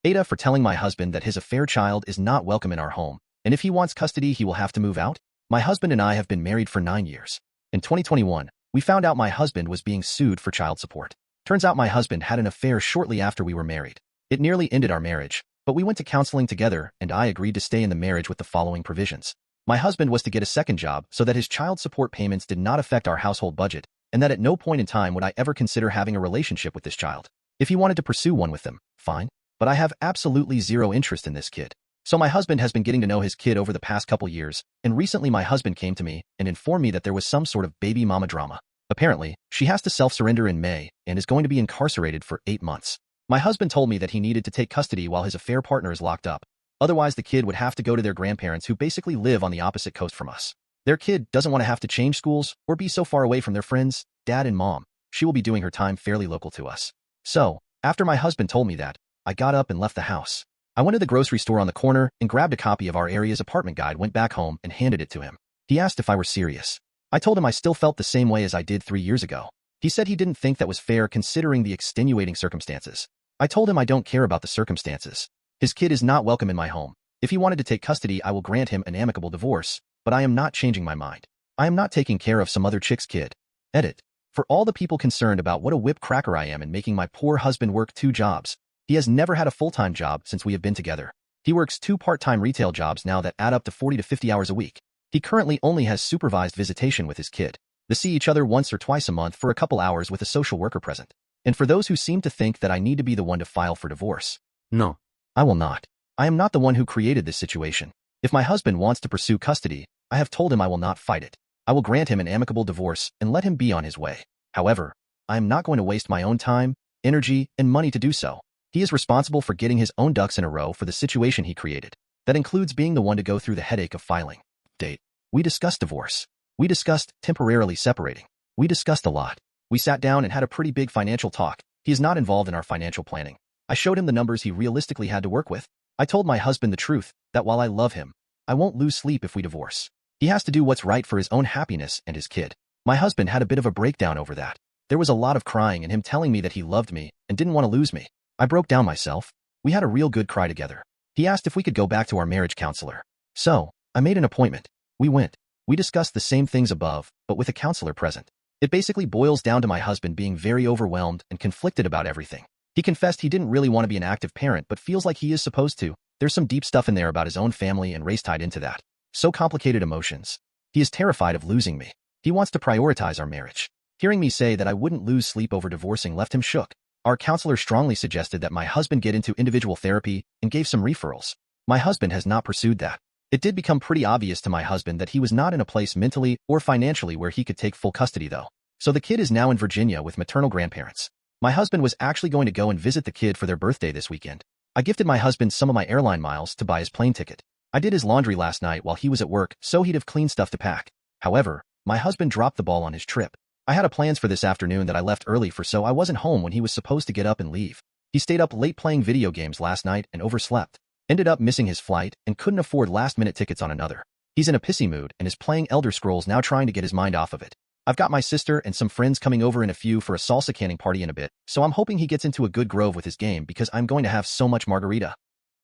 AITA for telling my husband that his affair child is not welcome in our home, and if he wants custody, he will have to move out. My husband and I have been married for 9 years. In 2021, we found out my husband was being sued for child support. Turns out my husband had an affair shortly after we were married. It nearly ended our marriage, but we went to counseling together and I agreed to stay in the marriage with the following provisions. My husband was to get a second job so that his child support payments did not affect our household budget, and that at no point in time would I ever consider having a relationship with this child. If he wanted to pursue one with them, fine, but I have absolutely zero interest in this kid. So my husband has been getting to know his kid over the past couple years, and recently my husband came to me and informed me that there was some sort of baby mama drama. Apparently, she has to self-surrender in May and is going to be incarcerated for 8 months. My husband told me that he needed to take custody while his affair partner is locked up. Otherwise, the kid would have to go to their grandparents who basically live on the opposite coast from us. Their kid doesn't want to have to change schools or be so far away from their friends, dad and mom. She will be doing her time fairly local to us. So, after my husband told me that, I got up and left the house. I went to the grocery store on the corner and grabbed a copy of our area's apartment guide, went back home and handed it to him. He asked if I were serious. I told him I still felt the same way as I did 3 years ago. He said he didn't think that was fair considering the extenuating circumstances. I told him I don't care about the circumstances. His kid is not welcome in my home. If he wanted to take custody, I will grant him an amicable divorce, but I am not changing my mind. I am not taking care of some other chick's kid. Edit. For all the people concerned about what a whip cracker I am in making my poor husband work 2 jobs. He has never had a full-time job since we have been together. He works 2 part-time retail jobs now that add up to 40 to 50 hours a week. He currently only has supervised visitation with his kid. They see each other once or twice a month for a couple hours with a social worker present. And for those who seem to think that I need to be the one to file for divorce, no, I will not. I am not the one who created this situation. If my husband wants to pursue custody, I have told him I will not fight it. I will grant him an amicable divorce and let him be on his way. However, I am not going to waste my own time, energy, and money to do so. He is responsible for getting his own ducks in a row for the situation he created. That includes being the one to go through the headache of filing. Date. We discussed divorce. We discussed temporarily separating. We discussed a lot. We sat down and had a pretty big financial talk. He is not involved in our financial planning. I showed him the numbers he realistically had to work with. I told my husband the truth, that while I love him, I won't lose sleep if we divorce. He has to do what's right for his own happiness and his kid. My husband had a bit of a breakdown over that. There was a lot of crying and him telling me that he loved me and didn't want to lose me. I broke down myself. We had a real good cry together. He asked if we could go back to our marriage counselor. So, I made an appointment. We went. We discussed the same things above, but with a counselor present. It basically boils down to my husband being very overwhelmed and conflicted about everything. He confessed he didn't really want to be an active parent but feels like he is supposed to. There's some deep stuff in there about his own family and race tied into that. So complicated emotions. He is terrified of losing me. He wants to prioritize our marriage. Hearing me say that I wouldn't lose sleep over divorcing left him shook. Our counselor strongly suggested that my husband get into individual therapy and gave some referrals. My husband has not pursued that. It did become pretty obvious to my husband that he was not in a place mentally or financially where he could take full custody though. So the kid is now in Virginia with maternal grandparents. My husband was actually going to go and visit the kid for their birthday this weekend. I gifted my husband some of my airline miles to buy his plane ticket. I did his laundry last night while he was at work so he'd have clean stuff to pack. However, my husband dropped the ball on his trip. I had plans for this afternoon that I left early for so I wasn't home when he was supposed to get up and leave. He stayed up late playing video games last night and overslept. Ended up missing his flight and couldn't afford last-minute tickets on another. He's in a pissy mood and is playing Elder Scrolls now trying to get his mind off of it. I've got my sister and some friends coming over in a few for a salsa canning party in a bit, so I'm hoping he gets into a good groove with his game because I'm going to have so much margarita.